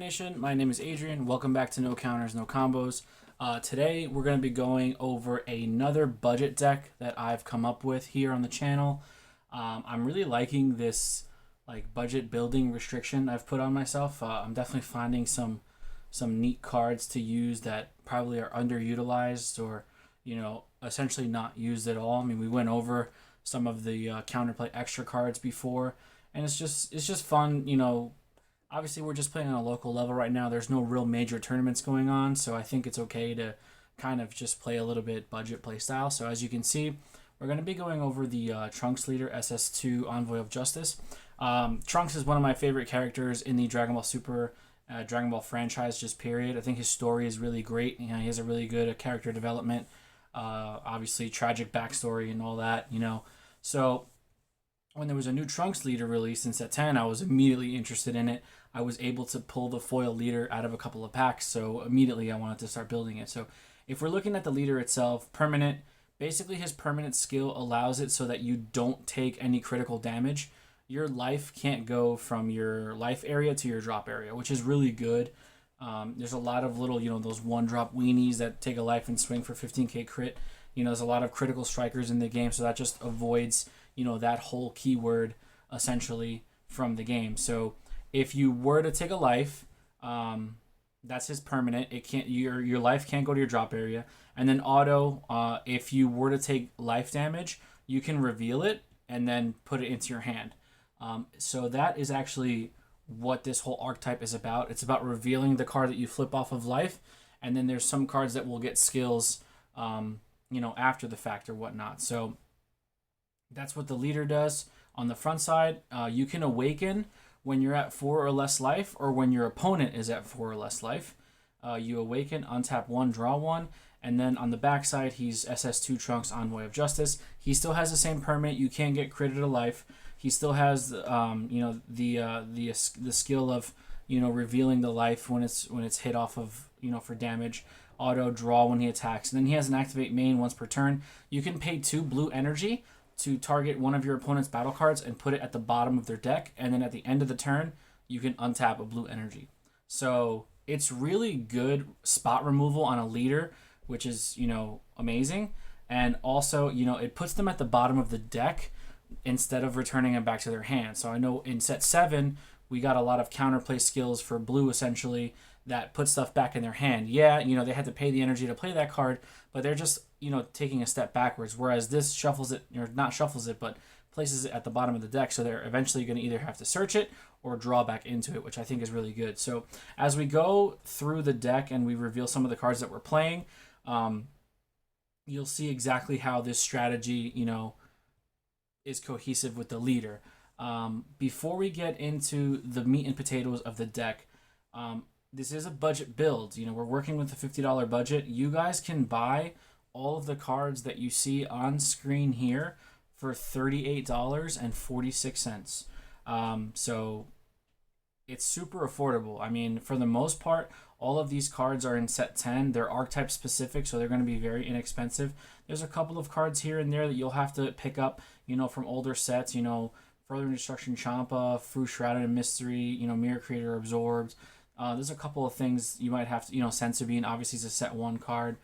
Nation? My name is Adrian. Welcome back to No Counters, No Combos. Today we're going to be going over another budget deck that I've come up with here on the channel. I'm really liking this budget building restriction I've put on myself. I'm definitely finding some neat cards to use that probably are underutilized or essentially not used at all. I mean, we went over some of the counterplay extra cards before, and it's just fun. Obviously we're just playing on a local level right now. There's no real major tournaments going on, so I think it's okay to kind of just play a little bit budget play style. So as you can see, we're going to be going over the Trunks leader, SS2 Envoy of Justice. Trunks is one of my favorite characters in the Dragon Ball Super Dragon Ball franchise, just period. I think his story is really great. He has a really good character development, obviously tragic backstory and all that, So when there was a new Trunks leader released in set 10, I was immediately interested in it. I was able to pull the foil leader out of a couple of packs, so immediately I wanted to start building it. So if we're looking at the leader itself, permanent, basically his permanent skill allows it so that you don't take any critical damage. Your life can't go from your life area to your drop area, which is really good. There's a lot of little, those one-drop weenies that take a life and swing for 15k crit. There's a lot of critical strikers in the game, so that just avoids, that whole keyword essentially from the game. So if you were to take a life, that's his permanent. It can't your life can't go to your drop area. And then auto, if you were to take life damage, you can reveal it and then put it into your hand. So that is actually what this whole archetype is about. It's about revealing the card that you flip off of life, and then there's some cards that will get skills, after the fact or whatnot. So that's what the leader does. On the front side, you can awaken when you're at 4 or less life, or when your opponent is at 4 or less life. You awaken, untap 1, draw 1, and then on the back side, he's SS2 Trunks Envoy of Justice. He still has the same permanent. You can't get critted to life. He still has, the skill of, revealing the life when it's hit off of, for damage. Auto draw when he attacks. And then he has an activate main once per turn. You can pay 2 blue energy to target one of your opponent's battle cards and put it at the bottom of their deck, and then at the end of the turn, you can untap a blue energy. So it's really good spot removal on a leader, which is, amazing. And also, it puts them at the bottom of the deck instead of returning them back to their hand. So I know in set 7, we got a lot of counterplay skills for blue, essentially, that put stuff back in their hand. Yeah, they had to pay the energy to play that card, but they're just, taking a step backwards, whereas this shuffles it, or not shuffles it, but places it at the bottom of the deck, so they're eventually going to either have to search it or draw back into it, which I think is really good. So as we go through the deck and we reveal some of the cards that we're playing, you'll see exactly how this strategy, is cohesive with the leader. Before we get into the meat and potatoes of the deck, this is a budget build. We're working with a $50 budget. You guys can buy all of the cards that you see on screen here for $38.46. So it's super affordable. I mean, for the most part, all of these cards are in set 10. They're archetype specific, so they're going to be very inexpensive. There's a couple of cards here and there that you'll have to pick up, from older sets, Further Destruction Champa, Fu Shrouded in Mystery, Mirror Creator Absorbed. There's a couple of things you might have to, Sensibine obviously is a set 1 card.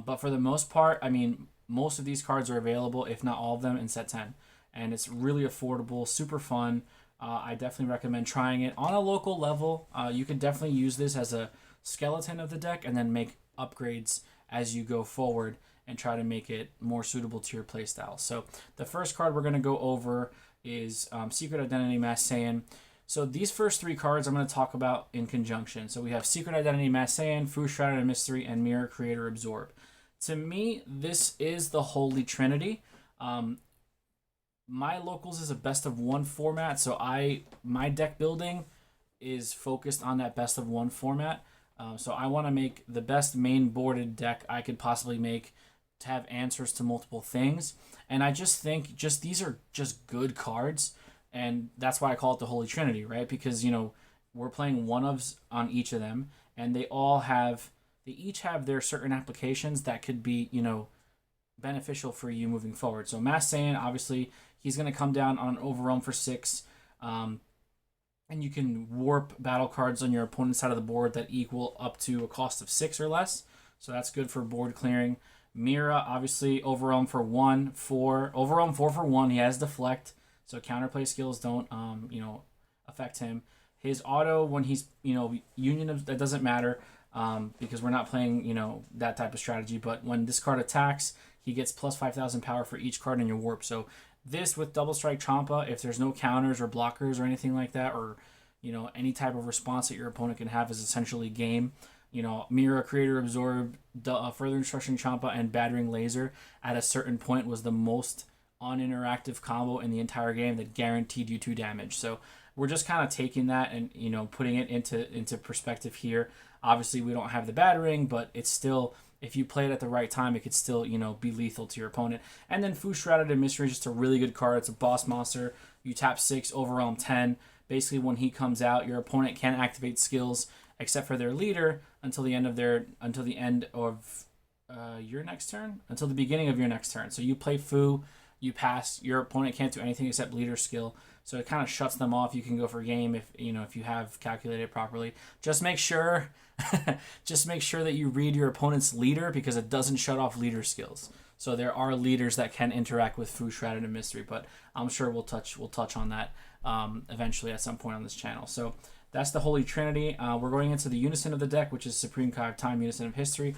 But for the most part, I mean, most of these cards are available, if not all of them, in set 10. And it's really affordable, super fun. I definitely recommend trying it on a local level. You could definitely use this as a skeleton of the deck and then make upgrades as you go forward and try to make it more suitable to your playstyle. So the first card we're going to go over is Secret Identity Masked Saiyan. So these first 3 cards I'm going to talk about in conjunction. So we have Secret Identity Masked Saiyan, Fu Shrouded in Mystery, and Mirror Creator Absorb. To me, this is the Holy Trinity. My locals is a best of 1 format, so my deck building is focused on that best of 1 format. So I want to make the best main boarded deck I could possibly make to have answers to multiple things. And I just think these are just good cards. And that's why I call it the Holy Trinity, right? Because, we're playing one-ofs on each of them, and they each have their certain applications that could be, beneficial for you moving forward. So Masked Saiyan, obviously, he's going to come down on Overwhelm for 6. and you can warp battle cards on your opponent's side of the board that equal up to a cost of 6 or less. So that's good for board clearing. Mira, obviously, overwhelm for 1, 4. Overwhelm 4 for 1. He has deflect, so counterplay skills don't, affect him. His auto, when he's, union of, that doesn't matter, because we're not playing, that type of strategy. But when this card attacks, he gets plus 5,000 power for each card in your warp. So this with Double Strike Champa, if there's no counters or blockers or anything like that, or any type of response that your opponent can have, is essentially game. Mira, Creator Absorb, Further Instruction Champa, and Battering Laser at a certain point was the most uninteractive combo in the entire game that guaranteed you 2 damage. So we're just kind of taking that and putting it into perspective here. Obviously, we don't have the battering, but it's still, if you play it at the right time, it could still be lethal to your opponent. And then Fu Shrouded Mystery is just a really good card. It's a boss monster. You tap 6, overwhelm 10. Basically, when he comes out, your opponent can't activate skills except for their leader until the end of your next turn, until the beginning of your next turn. So you play Fu, you pass. Your opponent can't do anything except leader skill. So it kind of shuts them off. You can go for game if you have calculated it properly. Just make sure that you read your opponent's leader, because it doesn't shut off leader skills. So there are leaders that can interact with Fu Shrouded and Mystery, but I'm sure we'll touch on that eventually at some point on this channel. So that's the Holy Trinity. We're going into the unison of the deck, which is Supreme Kai of Time, Unison of History.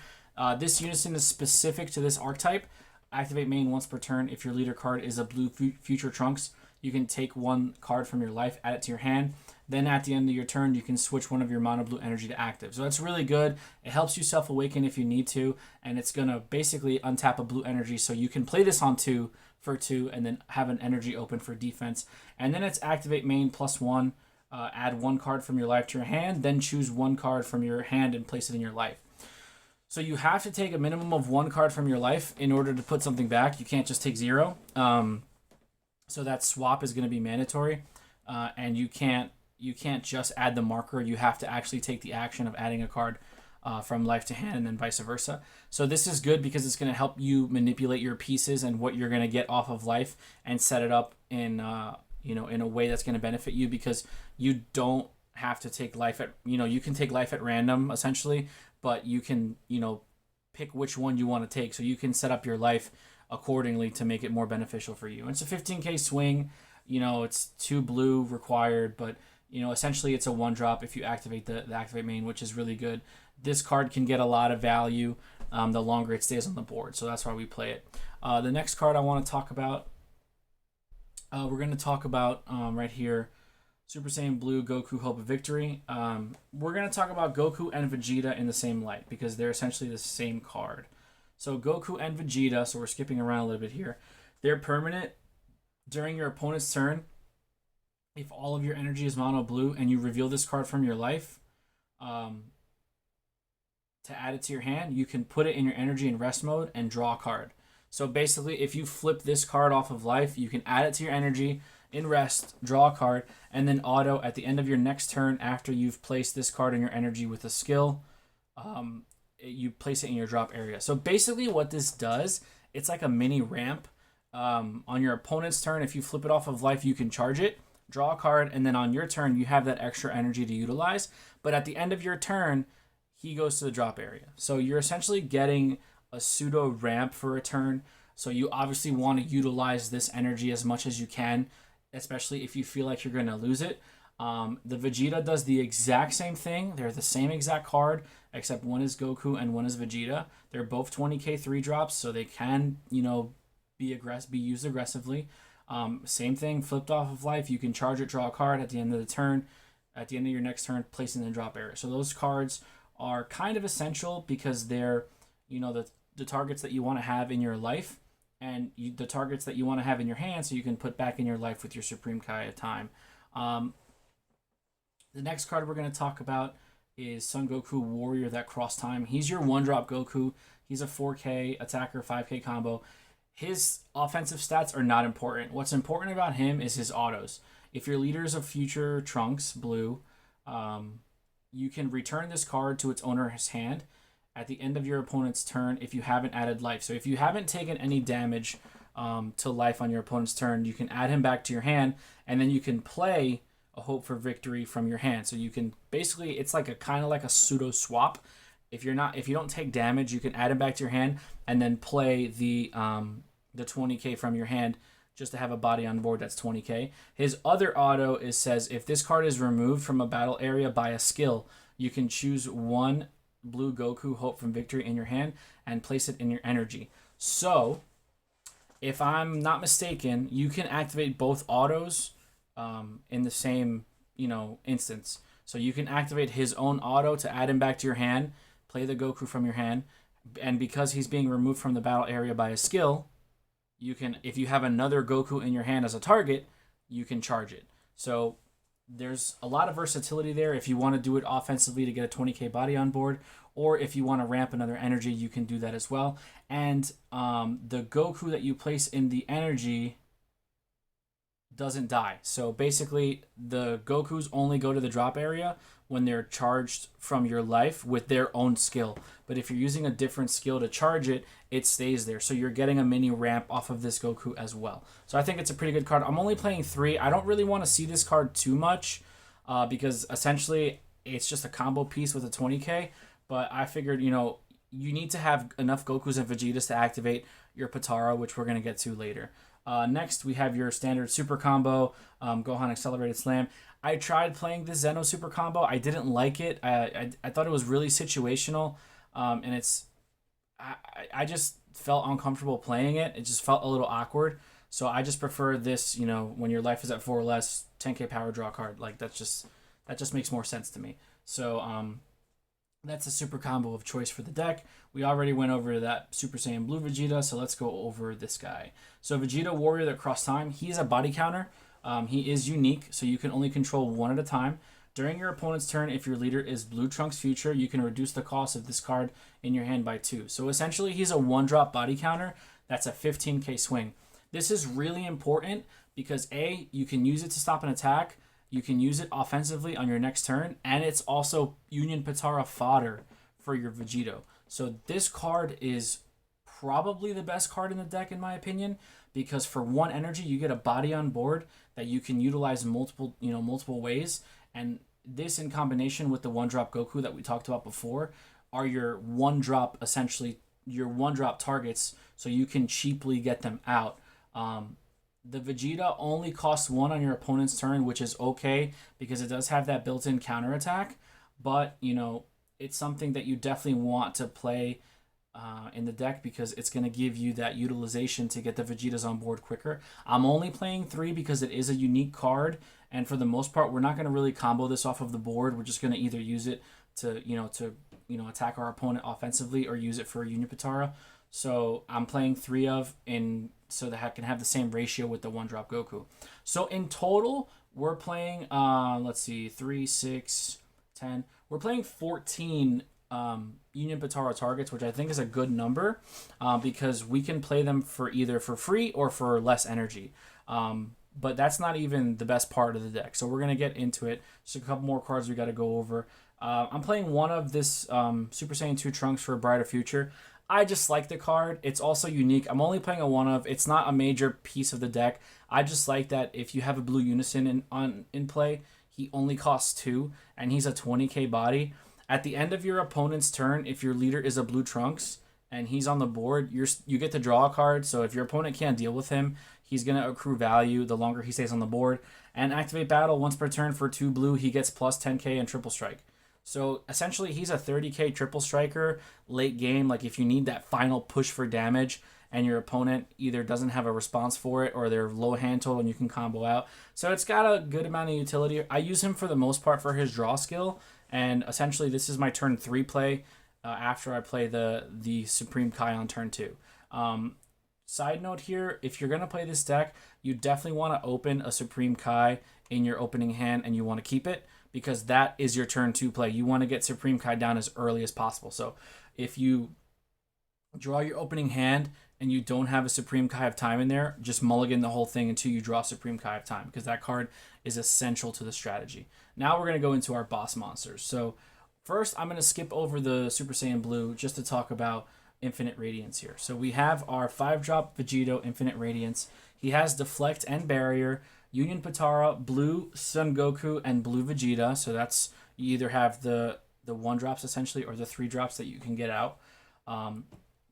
This unison is specific to this archetype. Activate main once per turn. If your leader card is a blue Future Trunks, you can take 1 card from your life, add it to your hand. Then at the end of your turn, you can switch one of your mono blue energy to active. So that's really good. It helps you self-awaken if you need to, and it's going to basically untap a blue energy, so you can play this on 2 for 2 and then have an energy open for defense. And then it's activate main +1, add 1 card from your life to your hand, then choose 1 card from your hand and place it in your life. So you have to take a minimum of 1 card from your life in order to put something back. You can't just take 0. So that swap is going to be mandatory, and you can't just add the marker. You have to actually take the action of adding a card from life to hand, and then vice versa. So this is good because it's going to help you manipulate your pieces and what you're going to get off of life, and set it up in in a way that's going to benefit you, because you don't have to take life at you can take life at random essentially, but you can pick which one you want to take. So you can set up your life accordingly to make it more beneficial for you. And it's a 15k swing. It's 2 blue required, but essentially it's a 1-drop if you activate the activate main, which is really good. This card can get a lot of value the longer it stays on the board, so that's why we play it. The next card I want to talk about, we're going to talk about right here, Super Saiyan Blue Goku Hope of Victory. We're going to talk about Goku and Vegeta in the same light, because they're essentially the same card. So Goku and Vegeta, so we're skipping around a little bit here, they're permanent during your opponent's turn. If all of your energy is mono blue and you reveal this card from your life to add it to your hand, you can put it in your energy in rest mode and draw a card. So basically, if you flip this card off of life, you can add it to your energy in rest, draw a card, and then auto at the end of your next turn, after you've placed this card in your energy with a skill, you place it in your drop area. So basically what this does, it's like a mini ramp. On your opponent's turn, if you flip it off of life, you can charge it, draw a card, and then on your turn, you have that extra energy to utilize. But at the end of your turn, he goes to the drop area. So you're essentially getting a pseudo ramp for a turn. So you obviously want to utilize this energy as much as you can, especially if you feel like you're going to lose it. The Vegeta does the exact same thing. They're the same exact card, except one is Goku and one is Vegeta. They're both 20k 3-drops, so they can, be used aggressively. Same thing, flipped off of life. You can charge it, draw a card at the end of the turn. At the end of your next turn, place it in the drop area. So those cards are kind of essential, because they're, the targets that you want to have in your life, and the targets that you want to have in your hand, so you can put back in your life with your Supreme Kai of Time. The next card we're going to talk about is Son Goku Warrior that cross time. He's your 1-drop Goku. He's a 4k attacker, 5k combo. His offensive stats are not important. What's important about him is his autos. If your leader is a Future Trunks Blue, you can return this card to its owner's hand at the end of your opponent's turn if you haven't added life. So if you haven't taken any damage to life on your opponent's turn, you can add him back to your hand, and then you can play a Hope for Victory from your hand. So you can basically, it's like a kind of like a pseudo swap. If you don't take damage, you can add it back to your hand and then play the 20k from your hand just to have a body on board that's 20k. His other auto says if this card is removed from a battle area by a skill, you can choose one blue Goku Hope from Victory in your hand and place it in your energy. So, if I'm not mistaken, you can activate both autos in the same, instance. So you can activate his own auto to add him back to your hand, play the Goku from your hand, and because he's being removed from the battle area by a skill, you can, if you have another Goku in your hand as a target, you can charge it. So there's a lot of versatility there. If you want to do it offensively to get a 20k body on board, or if you want to ramp another energy, you can do that as well. And the Goku that you place in the energy doesn't die. So basically, the Gokus only go to the drop area when they're charged from your life with their own skill. But if you're using a different skill to charge it, it stays there. So you're getting a mini ramp off of this Goku as well. So I think it's a pretty good card. I'm only playing 3. I don't really want to see this card too much because essentially it's just a combo piece with a 20k. But I figured, you need to have enough Gokus and Vegetas to activate your Potara, which we're going to get to later. Next, we have your standard super combo, Gohan Accelerated Slam. I tried playing the Zeno super combo. I didn't like it. I thought it was really situational, and I just felt uncomfortable playing it. It just felt a little awkward. So I just prefer this, when your life is at 4 or less, 10k power draw card. Like that just makes more sense to me. So that's a super combo of choice for the deck. We already went over that Super Saiyan Blue Vegeta, so let's go over this guy. So Vegito Warrior that cross time, he's a body counter. He is unique, so you can only control one at a time. During your opponent's turn, if your leader is Blue Trunks Future, you can reduce the cost of this card in your hand by 2. So essentially, he's a 1-drop body counter. That's a 15k swing. This is really important because A, you can use it to stop an attack. You can use it offensively on your next turn, and it's also Union Potara fodder for your Vegito. So this card is probably the best card in the deck, in my opinion, because for 1 energy, you get a body on board that you can utilize multiple ways. And this, in combination with the 1-drop Goku that we talked about before, are your 1-drop, essentially your 1-drop targets, so you can cheaply get them out. The Vegeta only costs 1 on your opponent's turn, which is okay because it does have that built-in counterattack. But, it's something that you definitely want to play in the deck because it's going to give you that utilization to get the Vegetas on board quicker. I'm only playing 3 because it is a unique card. And for the most part, we're not going to really combo this off of the board. We're just going to either use it to attack our opponent offensively or use it for a Union Potara. So I'm playing 3 so that I can have the same ratio with the 1-drop Goku. So in total, we're playing, 3, 6, 10. We're playing 14 Union Potara targets, which I think is a good number because we can play them for either for free or for less energy. But that's not even the best part of the deck. So we're going to get into it. Just a couple more cards we got to go over. I'm playing one of this Super Saiyan 2 Trunks for a Brighter Future. I just like the card. It's also unique. I'm only playing a 1-of. It's not a major piece of the deck. I just like that if you have a Blue Unison in play, he only costs 2, and he's a 20k body. At the end of your opponent's turn, if your leader is a Blue Trunks and he's on the board, you get to draw a card. So if your opponent can't deal with him, he's going to accrue value the longer he stays on the board. And activate battle once per turn for 2 blue. He gets plus 10k and triple strike. So essentially, he's a 30k triple striker late game. Like if you need that final push for damage and your opponent either doesn't have a response for it or they're low hand total and you can combo out. So it's got a good amount of utility. I use him for the most part for his draw skill. And essentially, this is my turn 3 play after I play the Supreme Kai on turn 2. Side note here, if you're going to play this deck, you definitely want to open a Supreme Kai in your opening hand and you want to keep it, because that is your turn 2 play. You want to get Supreme Kai down as early as possible. So if you draw your opening hand and you don't have a Supreme Kai of Time in there, just mulligan the whole thing until you draw Supreme Kai of Time, because that card is essential to the strategy. Now we're going to go into our boss monsters. So first, I'm going to skip over the Super Saiyan Blue just to talk about Infinite Radiance here. So we have our 5-drop Vegito Infinite Radiance. He has Deflect and Barrier. Union Potara, blue Son Goku, and blue Vegeta. So that's, you either have the 1-drops essentially or the 3-drops that you can get out.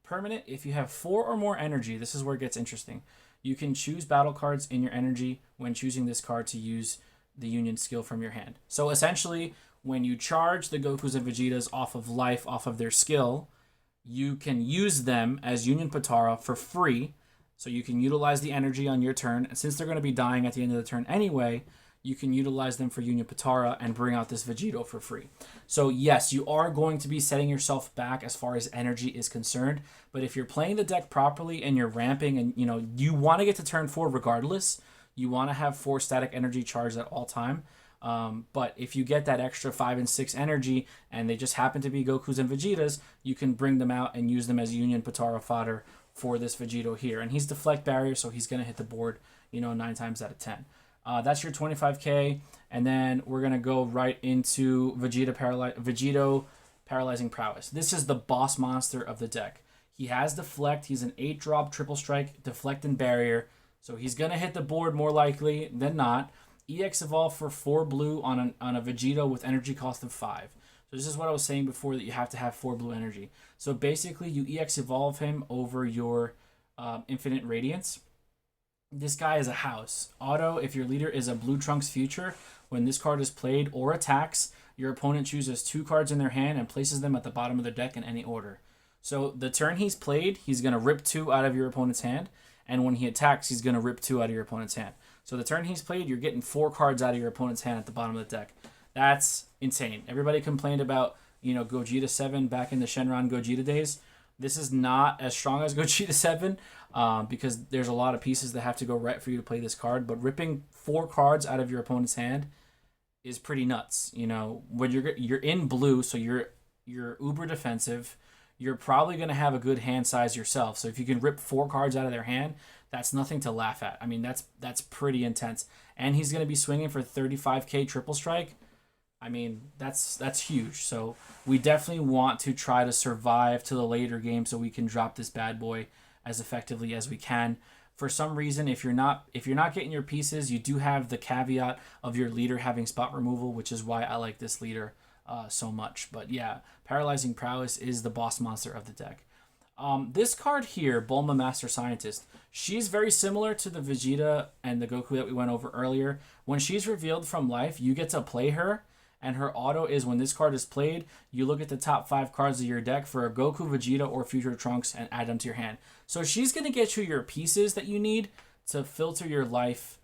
Permanent, if you have 4 or more energy, this is where it gets interesting. You can choose battle cards in your energy when choosing this card to use the Union skill from your hand. So essentially, when you charge the Gokus and Vegetas off of life, off of their skill, you can use them as Union Potara for free. So you can utilize the energy on your turn. And since they're going to be dying at the end of the turn anyway, you can utilize them for Union Potara and bring out this Vegito for free. So yes, you are going to be setting yourself back as far as energy is concerned. But if you're playing the deck properly and you're ramping and you want to get to turn 4 regardless, you want to have 4 static energy charged at all time. But if you get that extra 5 and 6 energy and they just happen to be Gokus and Vegetas, you can bring them out and use them as Union Potara fodder for this Vegito here. And he's deflect barrier, so he's going to hit the board 9 times out of 10. That's your 25k, and then we're going to go right into Vegito Paralyzing Prowess. This is the boss monster of the deck. He has deflect, he's an 8-drop triple strike, deflect and barrier, so he's going to hit the board more likely than not. EX Evolve for 4 blue on a Vegito with energy cost of 5. So this is what I was saying before, that you have to have 4 blue energy. So basically, you EX Evolve him over your Infinite Radiance. This guy is a house. Auto, if your leader is a Blue Trunks Future, when this card is played or attacks, your opponent chooses 2 cards in their hand and places them at the bottom of their deck in any order. So the turn he's played, he's going to rip 2 out of your opponent's hand, and when he attacks, he's going to rip 2 out of your opponent's hand. So the turn he's played, you're getting 4 cards out of your opponent's hand at the bottom of the deck. That's insane. Everybody complained about, Gogeta 7 back in the Shenron Gogeta days. This is not as strong as Gogeta 7 because there's a lot of pieces that have to go right for you to play this card. But ripping 4 cards out of your opponent's hand is pretty nuts. When you're in blue, so you're uber defensive. You're probably going to have a good hand size yourself. So if you can rip 4 cards out of their hand, that's nothing to laugh at. I mean, that's pretty intense. And he's going to be swinging for 35k triple strike. I mean, that's huge. So we definitely want to try to survive to the later game so we can drop this bad boy as effectively as we can. For some reason, if you're not getting your pieces, you do have the caveat of your leader having spot removal, which is why I like this leader so much. But yeah, Paralyzing Prowess is the boss monster of the deck. This card here, Bulma Master Scientist, she's very similar to the Vegeta and the Goku that we went over earlier. When she's revealed from life, you get to play her, and her auto is when this card is played, you look at the top 5 cards of your deck for a Goku, Vegeta, or Future Trunks and add them to your hand. So she's going to get you your pieces that you need to filter your life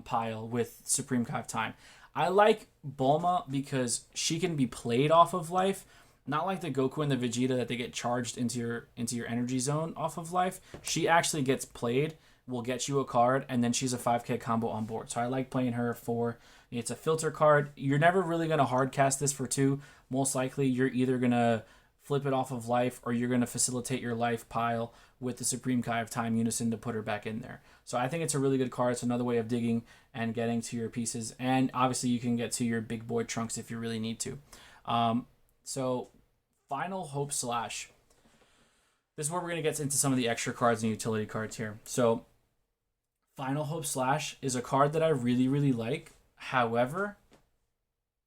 pile with Supreme Kai of Time. I like Bulma because she can be played off of life, not like the Goku and the Vegeta that they get charged into your energy zone off of life. She actually gets played, will get you a card, and then she's a 5k combo on board. So I like playing her for, it's a filter card. You're never really going to hard cast this for 2. Most likely you're either going to flip it off of life or you're going to facilitate your life pile with the Supreme Kai of Time Unison to put her back in there. So I think it's a really good card. It's another way of digging and getting to your pieces. And obviously you can get to your big boy Trunks if you really need to. So Final Hope Slash. This is where we're going to get into some of the extra cards and utility cards here. So Final Hope Slash is a card that I really, really like. However,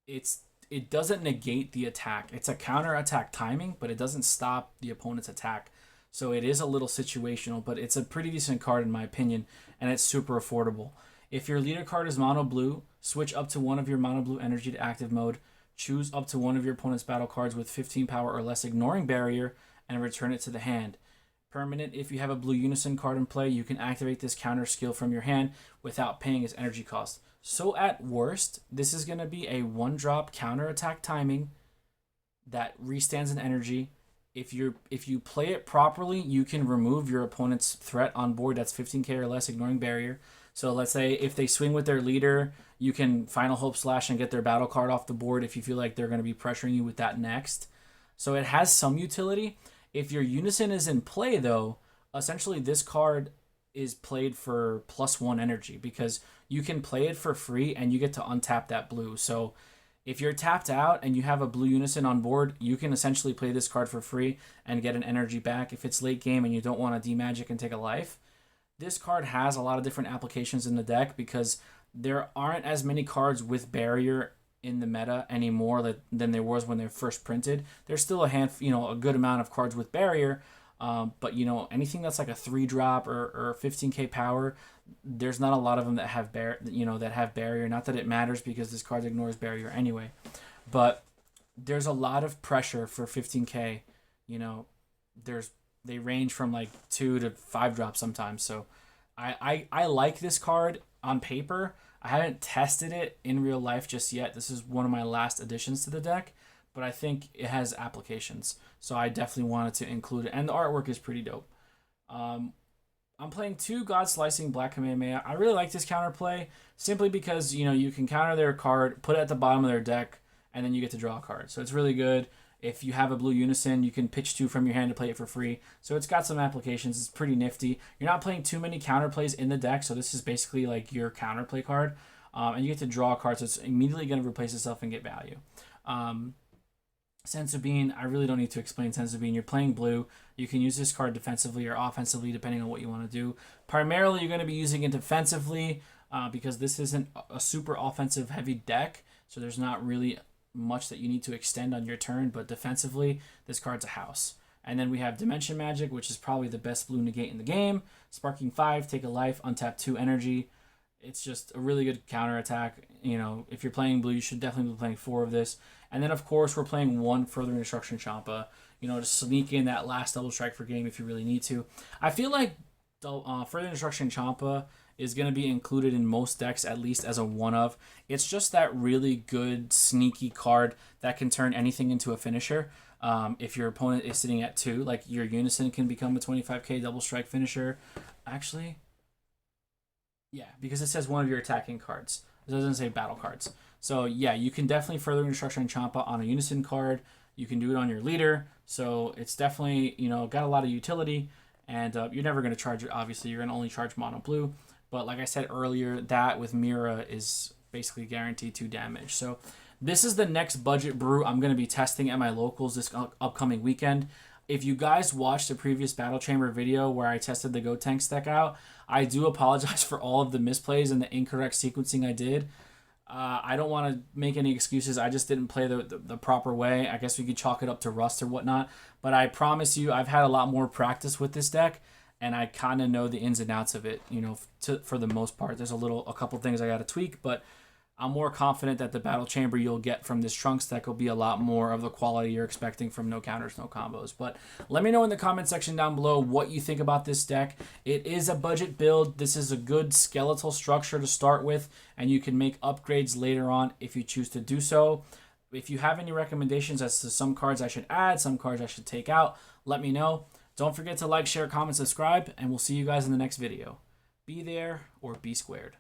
it doesn't negate the attack. It's a counter attack timing, but it doesn't stop the opponent's attack. So it is a little situational, but it's a pretty decent card in my opinion, and it's super affordable. If your leader card is mono blue, switch up to one of your mono blue energy to active mode, choose up to one of your opponent's battle cards with 15 power or less ignoring barrier, and return it to the hand. Permanent, if you have a blue Unison card in play, you can activate this counter skill from your hand without paying its energy cost. So at worst, this is going to be a 1-drop counter attack timing that restands an energy. If you play it properly, you can remove your opponent's threat on board that's 15k or less ignoring barrier. So let's say if they swing with their leader, you can Final Hope Slash and get their battle card off the board if you feel like they're going to be pressuring you with that next. So it has some utility. If your Unison is in play though, essentially this card is played for +1 energy because you can play it for free and you get to untap that blue. So if you're tapped out and you have a blue Unison on board, you can essentially play this card for free and get an energy back if it's late game and you don't want to demagic and take a life. This card has a lot of different applications in the deck because there aren't as many cards with barrier in the meta anymore than there was when they first printed. There's still a good amount of cards with barrier, but anything that's like a 3-drop or 15k power, there's not a lot of them that have barrier. Not that it matters because this card ignores barrier anyway, but there's a lot of pressure for 15k. They range from like 2 to 5 drops sometimes. So I like this card on paper. I haven't tested it in real life just yet. This is one of my last additions to the deck, but I think it has applications. So I definitely wanted to include it. And the artwork is pretty dope. I'm playing 2 God Slicing Black Kamehameha. I really like this counterplay simply because, you can counter their card, put it at the bottom of their deck, and then you get to draw a card. So it's really good. If you have a blue unison, you can pitch 2 from your hand to play it for free. So it's got some applications. It's pretty nifty. You're not playing too many counterplays in the deck, so this is basically like your counterplay card. And you get to draw a card, so it's immediately going to replace itself and get value. Sense of Being, I really don't need to explain Sense of Being. You're playing blue. You can use this card defensively or offensively, depending on what you want to do. Primarily, you're going to be using it defensively because this isn't a super offensive-heavy deck, so there's not really much that you need to extend on your turn, but defensively, this card's a house. And then we have Dimension Magic, which is probably the best blue negate in the game. Sparking 5, take a life, untap 2 energy. It's just a really good counter attack. If you're playing blue, you should definitely be playing 4 of this. And then, of course, we're playing 1 Further Instruction Champa, to sneak in that last double strike for game if you really need to. I feel like Further Instruction Champa is going to be included in most decks, at least as a one-of. It's just that really good, sneaky card that can turn anything into a finisher. If your opponent is sitting at 2, like your Unison can become a 25k double strike finisher. Actually, yeah, because it says one of your attacking cards. It doesn't say battle cards. So yeah, you can definitely Further Instruction Champa on a Unison card. You can do it on your leader. So it's definitely, got a lot of utility. And you're never going to charge it, obviously. You're going to only charge mono blue. But like I said earlier, that with Mira is basically guaranteed 2 damage. So this is the next budget brew I'm going to be testing at my locals this upcoming weekend. If you guys watched the previous Battle Chamber video where I tested the Gotenks deck out, I do apologize for all of the misplays and the incorrect sequencing I did. I don't want to make any excuses. I just didn't play the proper way. I guess we could chalk it up to rust or whatnot. But I promise you, I've had a lot more practice with this deck, and I kind of know the ins and outs of it, for the most part. There's a couple things I got to tweak, but I'm more confident that the Battle Chamber you'll get from this Trunks deck will be a lot more of the quality you're expecting from No Counters, No Combos. But let me know in the comment section down below what you think about this deck. It is a budget build. This is a good skeletal structure to start with, and you can make upgrades later on if you choose to do so. If you have any recommendations as to some cards I should add, some cards I should take out, let me know. Don't forget to like, share, comment, subscribe, and we'll see you guys in the next video. Be there or be squared.